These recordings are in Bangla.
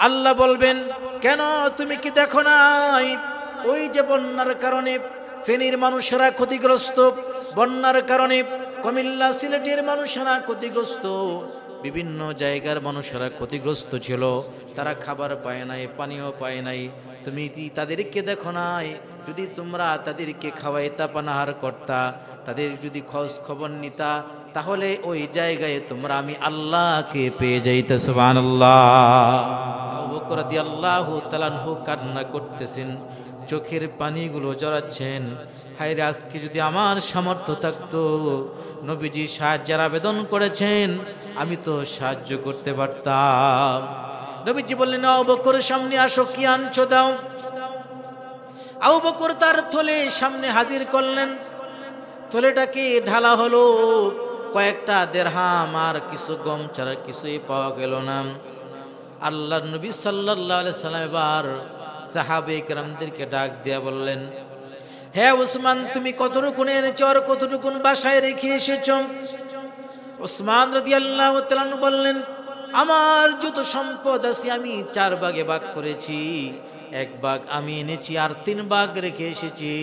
আল্লাহ বলবেন, কেন তুমি কি দেখো নাই ওই যে বন্যার কারণে ফেনীর মানুষেরা ক্ষতিগ্রস্ত, বন্যার কারণে কুমিল্লা সিলেটের মানুষেরা ক্ষতিগ্রস্ত, বিভিন্ন জায়গার মানুষেরা ক্ষতিগ্রস্ত ছিল, তারা খাবার পায় নাই, পানীয় পায় নাই, তুমি তাদেরকে দেখো নাই? যদি তোমরা তাদেরকে খাওয়াইতা, পানাহার করতা, তাদের যদি খোঁজ খবর নিতা, তাহলে ওই জায়গায় তোমরা আমি আল্লাহকে পেয়ে যাইতে। সুবহানাল্লাহ। আবু বকর রাদিয়াল্লাহু তাআলা আনহু কান্না করতেছেন, চোখের পানিগুলো জড়াচ্ছেন। হায়রে, আজকে যদি আমার সামর্থ্য থাকতো, নবীজি সাহায্যের আবেদন করেছেন, আমি তো সাহায্য করতে পারতাম। নবীজি বললেন, আবু বকর সামনে আসো, কি আনছো দাও। আবু বকর তার থলে সামনে হাজির করলেন। থলেটাকে ঢালা হলো, কয়েকটা দেরহাম আর কিছু গম ছাড়া কিছুই পাওয়া গেল না। আল্লাহর নবী সাল্লাল্লাহু আলাইহি সাল্লাম এবার সাহাবে কেরামদেরকে ডাক দিয়া বললেন, হে উসমান, তুমি কতটুকু এনেছো আর কতটুকু বাসায় রেখে এসেছো? উসমান রাদিয়াল্লাহু তাআলা বললেন, আমার যত সম্পদ আছে আমি 4 ভাগে ভাগ করেছি, 1 ভাগ আমি এনেছি আর 3 ভাগ রেখে এসেছি।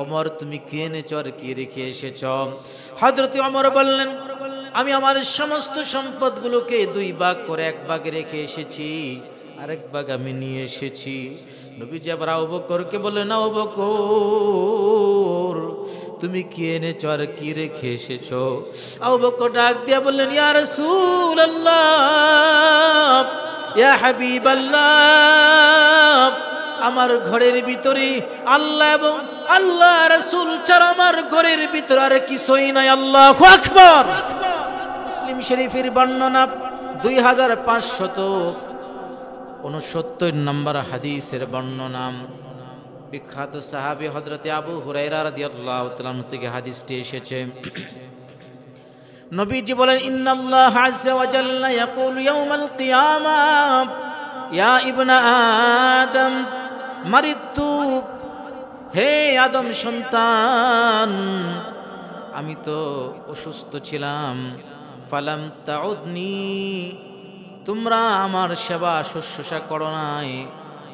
ওমর, তুমি কি এনেছো আর কি রেখে এসেছো? হযরত ওমর বললেন, আমি আমার সমস্ত সম্পদগুলোকে 2 ভাগ করে 1 ভাগে রেখে এসেছি, আর 1 ভাগ আমি নিয়ে এসেছি। নবীজি আবার আবু বকরকে বললেন, আবু বকর, তুমি কি এনেছো আর কি রেখে এসেছো? আবু বকর ডাক দিয়া বললেন, ইয়া রাসূলুল্লাহ, ইয়া হাবিবাল্লাহ, আমার ঘরের ভিতরে আল্লাহ এবং আল্লাহ রাসূল ছাড়া আমার ঘরের ভিতরে আর কিছুই নাই। আল্লাহু আকবার। মুসলিম শরীফের বর্ণনা 2569 নম্বর হাদিসের বর্ণনা। বিখ্যাত সাহাবী হযরতে আবু হুরায়রা রাদিয়াল্লাহু তাআলা থেকে হাদিসটি এসেছে। নবীজি বলেন, ইন্নাল্লাহ আযজা ওয়া জাল্লা ইয়াকুলু ইয়াউমাল কিয়ামাহ, ইয়া ইবনা আদম মারিতু, হে আদম সন্তান, আমি তো অসুস্থ ছিলাম, ফালাম তাউদনি, তোমরা আমার সেবা শুশ্রূষা করো নাই।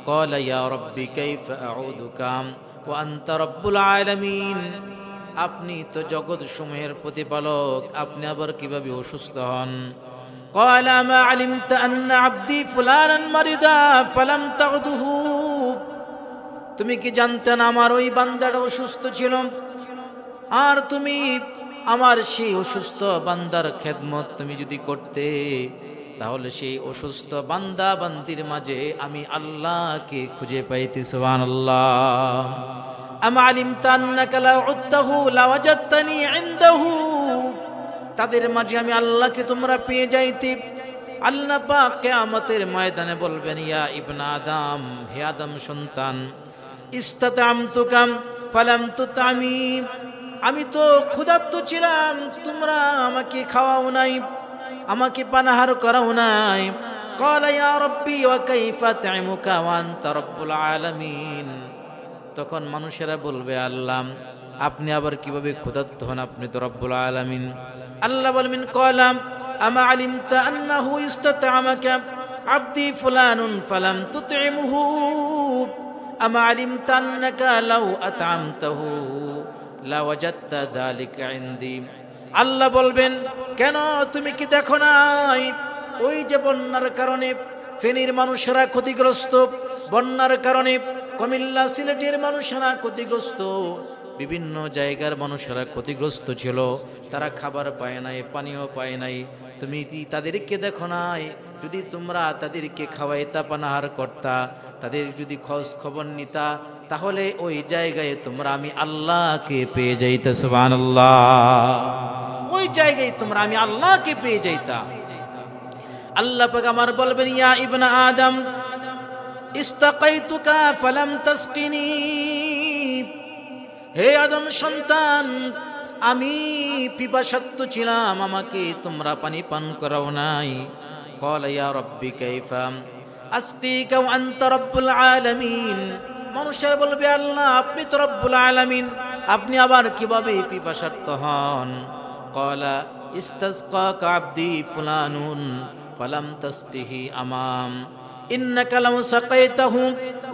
ক্বালা ইয়া রাব্বি কাইফা আউদুকা ওয়া আনতা রাব্বুল আলামিন, আপনি তো জগৎ সমূহের প্রতিপালক, আপনি আবার কিভাবে অসুস্থ হন? ক্বালা মা আলিমতা আন্না আবদি ফুলানান মারিদা ফালাম তাউদুহু, তুমি কি জানতে না আমার ওই বান্দাটা অসুস্থ ছিল, আর তুমি আমার সেই অসুস্থ বান্দার খেদমত তুমি যদি করতে, তাহলে সেই অসুস্থ বান্দা বান্দির মাঝে আমি আল্লাহকে খুঁজে পাইতে। সুবহানাল্লাহ। আম আলিমতা আন্নাকা লা উদ্দাহু লা ওয়াজাদতানি ইনদাহু, তাদের মাঝে আমি আল্লাহকে তোমরা পেয়ে যাইতে। আল্লাহ পাক কিয়ামতের ময়দানে বলবেন, ইয়া ইবনা আদম, হে আদম সন্তান, ইসতাতামতুকা ফালাম তুতামি, আমি তো ক্ষুধার্ত ছিলাম, তোমরা আমাকে খাওয়াও নাই, আমাকে পানাহার করাও নাই। ক্বালা ইয়া রাব্বি ওয়া কাইফা তা'ইমুকা ওয়া আনতা রাব্বুল আলামিন, তখন মানুষেরা বলবে, আল্লাহ আপনি আবার কিভাবে ক্ষুধার্ত হন, আপনি তো রব্বুল আলামিন। আল্লাহ বলবেন, ক্বালা আমা আলিমতা আন্নাহু ইসতাতা'মাকা আবদি ফুলানুন ফালাম তুত'ইমুহু, আমা আলিমতা আন্নাকা লাউ আত'আমতাহু লা ওয়াজাদতা যালিকা ইনদি। আল্লাহ বলবেন, কেন তুমি কি দেখো নাই ওই যে বন্যার কারণে ফেনীর মানুষেরা ক্ষতিগ্রস্ত, বন্যার কারণে কুমিল্লা সিলেটের মানুষেরা ক্ষতিগ্রস্ত, বিভিন্ন জায়গার মানুষেরা ক্ষতিগ্রস্ত ছিল, তারা খাবার পায় নাই, পানীয় পায় নাই, তুমি তাদেরকে দেখো নাই? যদি তোমরা তাদেরকে খাওয়াইতা, পানাহার করতা, তাদের যদি খোঁজ খবর নিতা, তাহলে ওই জায়গায় তোমরা আমি আল্লাহকে পেয়ে যাইতা। সুবহানাল্লাহ। ওই জায়গায় তোমরা আমি আল্লাহকে পেয়ে যাইতা। আল্লাহ পাক আমার বলবেন, ইয়া ইবনা আদম ইস্তাকাইতুকা ফালাম তাসকিনি, হে আদম সন্তান, আমি পিপাসার্ত ছিলাম, আমাকে তোমরা পানি পান করাও নাই। ক্বালা ইয়া রাব্বি কাইফা আসকিকা ওয়া আনতা রাব্বুল আলামিন, মানুষেরা বলবে, আল্লাহ আপনি তো রব্বুল আলামিন, আপনি আবার কিভাবে পিপাসার্ত হন? ক্বালা ইস্তাসকাকা আবদি ফুলানুন ফালাম তাসকিহি আমাম, ইন্নাকা লাউ সাকাইতাহু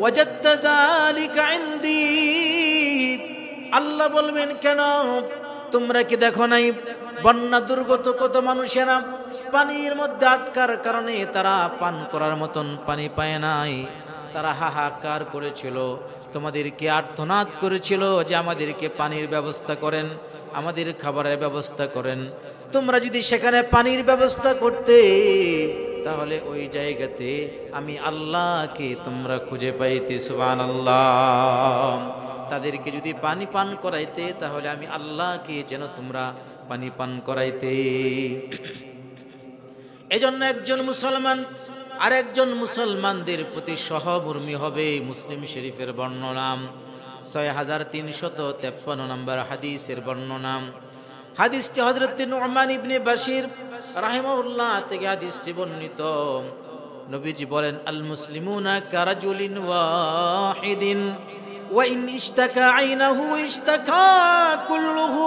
ওয়াজাদতা যালিকা ইনদি। আল্লাহ বলবেন, কেন তোমরা কি দেখো নাই বন্যা দুর্গত কত মানুষেরা পানির মধ্যে আটকার কারণে তারা পান করার মতন পানি পায় নাই, তারা হাহাকার করেছিল, তোমাদেরকে আর্তনাদ করেছিল যে আমাদেরকে পানির ব্যবস্থা করেন, আমাদের খাবারের ব্যবস্থা করেন। তোমরা যদি সেখানে পানির ব্যবস্থা করতে, তাহলে ওই জায়গাতে আমি আল্লাহকে তোমরা খুঁজে পাইতে। সুবহানাল্লাহ। তাদেরকে যদি পানি পান করাইতে, তাহলে আমি আল্লাহকে যেন তোমরা পানি পান করাইতে। এজন্য একজন মুসলমান আর একজন মুসলমানদের প্রতি সহমর্মী হবে। মুসলিম শরীফের বর্ণনা 6353 নম্বর হাদিসের বর্ণনা। হাদিসটি হযরত নু'মান ইবনে বাশির রাহিমাহুল্লাহ থেকে হাদিসটি বর্ণিত। নবীজি বলেন, আল মুসলিমুনা কারাজুলিন ওয়াহিদিন ওয়া ইন ইশতাকা আইনাহু ইশতাকা কুল্লুহু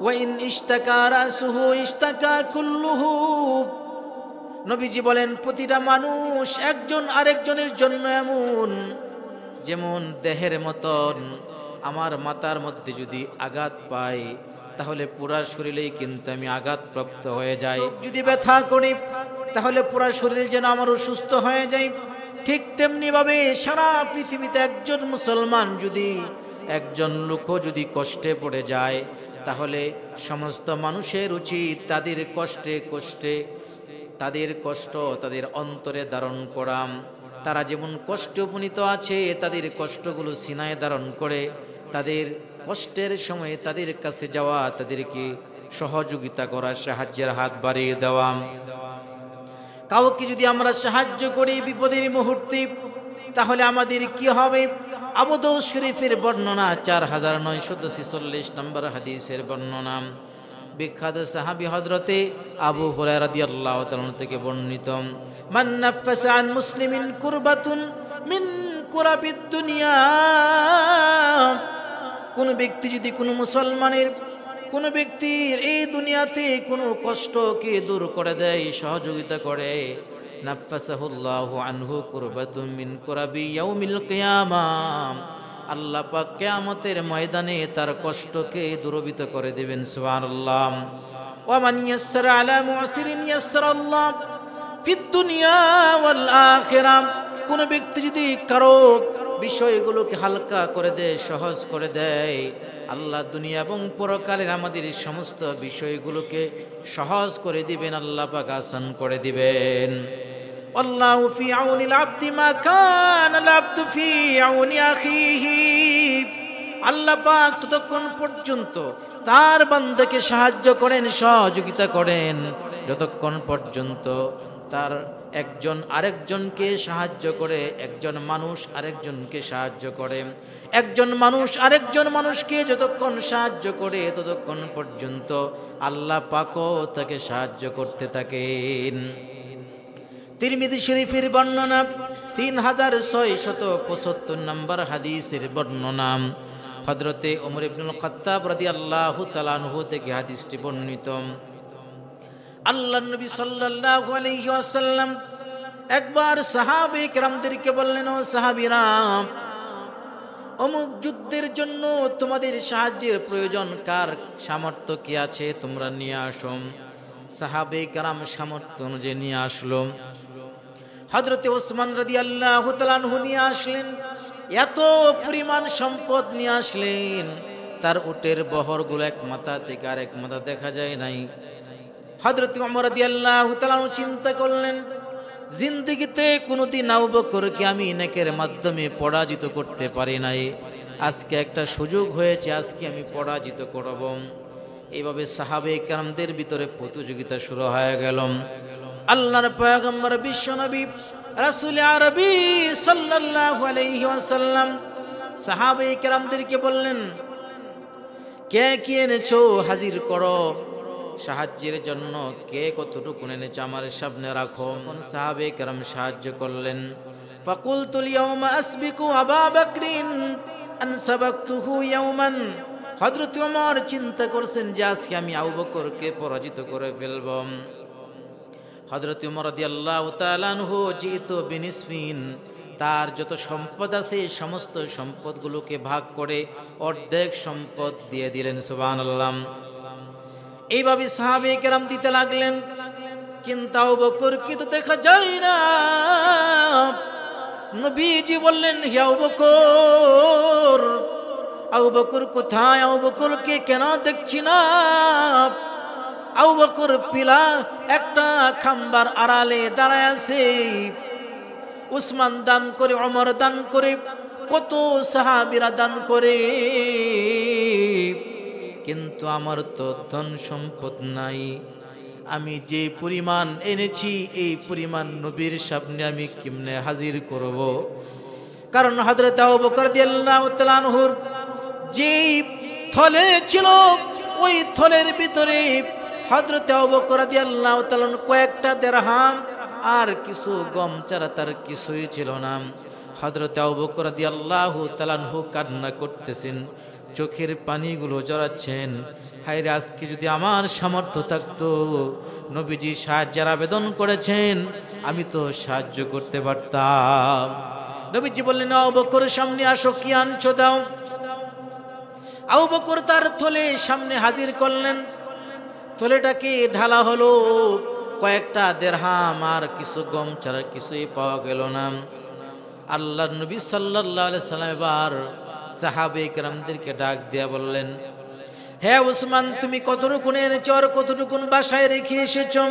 ওয়া ইন ইশতাকা রাসুহু ইশতাকা কুল্লুহু। নবীজি বলেন, প্রতিটা মানুষ একজন আরেকজনের জন্য এমন, যেমন দেহের মতন। আমার মাথার মধ্যে যদি আঘাত পাই, তাহলে পুরা শরীরেই কিন্তু আমি আঘাতপ্রাপ্ত হয়ে যাই। যদি ব্যথা করি, তাহলে পুরা শরীর যেন আমার অসুস্থ হয়ে যায়। ঠিক তেমনি ভাবে সারা পৃথিবীতে একজন মুসলমান যদি, একজন লোকও যদি কষ্টে পড়ে যায়, তাহলে সমস্ত মানুষের উচিত তাদের কষ্টে কষ্টে তাদের কষ্ট তাদের অন্তরে ধারণ করা। তারা যেমন কষ্টে উপনীত আছে, তাদের কষ্টগুলো সিনায় ধারণ করে তাদের কষ্টের সময়ে তাদের কাছে যাওয়া, তাদেরকে সহযোগিতা করা, সাহায্যের হাত বাড়িয়ে দেওয়া। কাউকে যদি আমরা সাহায্য করি বিপদের মুহূর্তে, তাহলে আমাদের কি হবে? আবু দাউদ শরীফের বর্ণনা 4946 নম্বর হাদিসের বর্ণনা। বিখ্যাত সাহাবী হযরতে আবু হুরায়রা রাদিয়াল্লাহু তাআলা থেকে বর্ণিত, মান নাফাসা আন মুসলিমিন কুরবাতুন মিন কুরাবিদ দুনিয়া। কোন ব্যক্তি যদি, কোন মুসলমানের, কোন ব্যক্তির এই দুনিয়াতে কোনো কষ্টকে দূর করে দেয়, সহযোগিতা করে, নাফাসাহুল্লাহু আনহু কুরবাতুম মিন কুরাবি ইয়াউমিল কিয়ামাহ। আল্লাহ পাক কিয়ামতের ময়দানে তার কষ্টকে দূরীভূত করে দিবেন। সুবহানাল্লাহ। ওয়া মান ইয়াসসারা আলা মু'সিরিন ইয়াসসারাল্লাহ ফিদ দুনিয়া ওয়াল আখিরাহ। কোন ব্যক্তি যদি কারো বিষয়গুলোকে হালকা করে দেয়, সহজ করে দেয়, আল্লাহ দুনিয়া এবং পরকালের আমাদের সমস্ত বিষয়গুলোকে সহজ করে দিবেন, আল্লাহ পাক আসান করে দিবেন। আল্লাহু ফি আউনিল আবদি মা কানাল আবদু ফি আউনি আখিহি। আল্লাহ পাক ততক্ষণ পর্যন্ত তার বান্দাকে সাহায্য করেন, সহযোগিতা করেন, যতক্ষণ পর্যন্ত তার একজন আরেকজনকে সাহায্য করে, একজন মানুষ আরেকজনকে সাহায্য করে, একজন মানুষ আরেকজন মানুষকে যতক্ষণ সাহায্য করে, ততক্ষণ পর্যন্ত আল্লাহ পাকও তাকে সাহায্য করতে থাকেন। তিরমিজি শরীফের বর্ণনা 3675 নম্বর হাদিসের বর্ণনা। হযরতে ওমর ইবনুল খাত্তাব রাদিয়াল্লাহু তাআলা আনহু থেকে হাদিসটি বর্ণিত। আল্লাহর নবী সাল্লাল্লাহু আলাইহি ওয়াসাল্লাম একবার সাহাবায়ে কেরামদেরকে বললেন, ও সাহাবীরা, অমুক যুদ্ধের জন্য তোমাদের সাহায্যের প্রয়োজন, কার সামর্থ্য কি আছে তোমরা নিয়ে আসো। সাহাবায়ে কেরাম সামর্থ্য অনুযায়ী নিয়ে আসলো। হযরতে ওসমান রাদিয়াল্লাহু তাআলা আনহু নিয়ে আসলেন, এত পরিমাণ সম্পদ নিয়ে আসলেন, তার উটের বহরগুলো এক মাথা থেকে আরেক মাথা দেখা যায় নাই। হযরত ওমর রাদিয়াল্লাহু তাআলা চিন্তা করলেন, জিন্দেগিতে কোনোদিন আবু বকরকে আমি নেকের মাধ্যমে পরাজিত করতে পারি নাই, আজকে একটা সুযোগ হয়েছে, আজকে আমি পরাজিত করব। এইভাবে সাহাবায়ে কেরামদের ভিতরে প্রতিযোগিতা শুরু হয়ে গেল। আল্লাহর পয়গম্বর বিশ্বনবী রাসূল আরবী সাল্লাল্লাহু আলাইহি ওয়াসাল্লাম সাহাবায়ে কেরামদেরকে বললেন, কে কি এনেছো হাজির করো, সাহায্যের জন্য কে কতটুকু এনেছো আমার সামনে রাখো। কোন সাহাবায়ে কেরাম সাহায্য করলেন। ফাকুলতুল ইয়াউমা আসবিকু আবু বকরিন আন সাবাকতুহু ইয়াওমান। হযরত ওমর চিন্তা করছেন যে আজকে আমি আবু বকরকে পরাজিত করে ফেলব। হযরত ওমর রাদিয়াল্লাহু তাআলা আনহু জিতু বিনিসফিন, তার যত সম্পদ আছে সমস্ত সম্পদগুলোকে ভাগ করে অর্ধেক সম্পদ দিয়ে দিলেন। সুবহানাল্লাহ। এইভাবে সাহাবায়ে কেরাম দিতে লাগলেন, কিন্তু আবু বকর কি তো দেখা যায় না। নবীজি বললেন, হে আবু বকর, আবু বকর কোথায়? আবু বকরকে কেন দেখছি না? আবু বকর পিলা একটা খাম্বার আড়ালে দাঁড়ায় আছে। উসমান দান করে, ওমর দান করে, কত সাহাবীরা দান করে, কিন্তু আমার তো ধন সম্পদ নাই। আমি যে পরিমাণ এনেছি এই পরিমাণ নবীর সামনে আমি কেমনে হাজির করব? কারণ হযরত আবু বকর রাদিয়াল্লাহু তাআলা আনহুর যে থলে ছিল ওই থলের ভিতরে হযরত আবু বকর রাদিয়াল্লাহু তাআলা কয়েকটা দিরহাম আর কিছু গম ছাড়া তার কিছুই ছিল না। হযরত আবু বকর রাদিয়াল্লাহু তাআলা আনহু কান্না করতেছেন, চোখের পানিগুলো জড়াচ্ছেন। হায়রে, আজকে যদি আমার সামর্থ্য থাকতো, নবীজি সাহায্যের আবেদন করেছেন, আমি তো সাহায্য করতে পারতাম। নবীজি বললেন, আবু বকর সামনে আসো, কি আনছো দাও। আবু বকর তার থলে সামনে হাজির করলেন। থলেটাকে ঢালা হলো, কয়েকটা দিরহাম আর কিছু গম ছাড়া কিছুই পাওয়া গেল না। আল্লাহর নবী সাল্লাল্লাহু আলাইহি সাল্লাম এবার সাহাবায়ে কেরামদেরকে ডাক দিয়া বললেন, হে উসমান, তুমি কতটুকু এনেছো আর কতটুকু বাসায় রেখে এসেছো?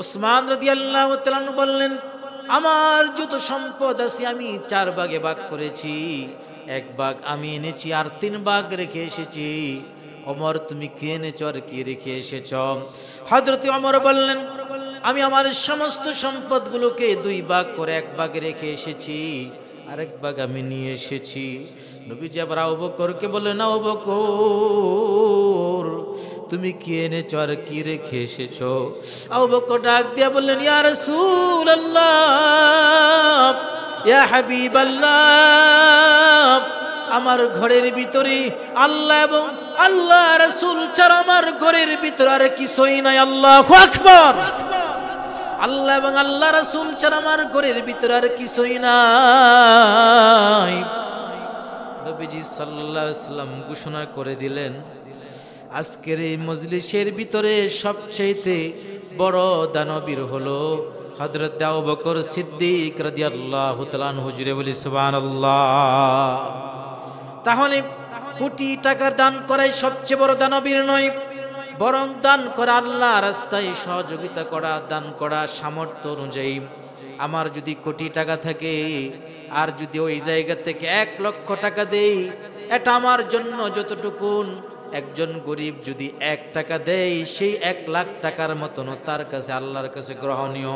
উসমান রাদিয়াল্লাহু তাআলা বললেন, আমার যত সম্পদ আছে আমি 4 ভাগে ভাগ করেছি, 1 ভাগ আমি এনেছি আর 3 ভাগ রেখে এসেছি। ওমর, তুমি কি এনেছো আর কি রেখে এসেছো? হযরত ওমর বললেন, আমি আমার সমস্ত সম্পদগুলোকে 2 ভাগ করে 1 ভাগে রেখে এসেছি, আরেক ভাগ আমি নিয়ে এসেছি। নবীজি আবার আবু বকরকে বললেন, আবু বকর, তুমি কি এনেছো আর কি রেখে এসেছো? আবু বকর ডাক দিয়া বললেন, ইয়া রাসূলুল্লাহ, ইয়া হাবিবাল্লাহ, আমার ঘরের ভিতরে আল্লাহ এবং আল্লাহ রাসূল ছাড়া আমার ঘরের ভিতরে আর কিছুই নাই। আল্লাহু আকবার। আল্লাহ এবং আল্লাহ রাসূল ছাড়া আমার ঘরের ভিতরে আর কিছুই নাই। নবীজি সাল্লাল্লাহু আলাইহি ওয়াসাল্লাম ঘোষণা করে দিলেন, আজকের এই মজলিসের ভিতরে সবচেয়ে বড় দানবীর হলো হযরত আবু বকর সিদ্দিক রাদিয়াল্লাহু তাআলা আনহু। হুজুরে বলি সুবহানাল্লাহ। তাহলে কোটি টাকা দান করাই সবচেয়ে বড় দানবীর নয়, বরং দান করা, আল্লাহ রাস্তায় সহযোগিতা করা, দান করা সামর্থ্য অনুযায়ী। আমার যদি কোটি টাকা থাকে আর যদি ওই জায়গা থেকে 1 লক্ষ টাকা দেই, এটা আমার জন্য যতটুকুন। একজন গরিব যদি 1 টাকা দেয়, সেই 1 লাখ টাকার মতন তার কাছে, আল্লাহর কাছে গ্রহণীয়।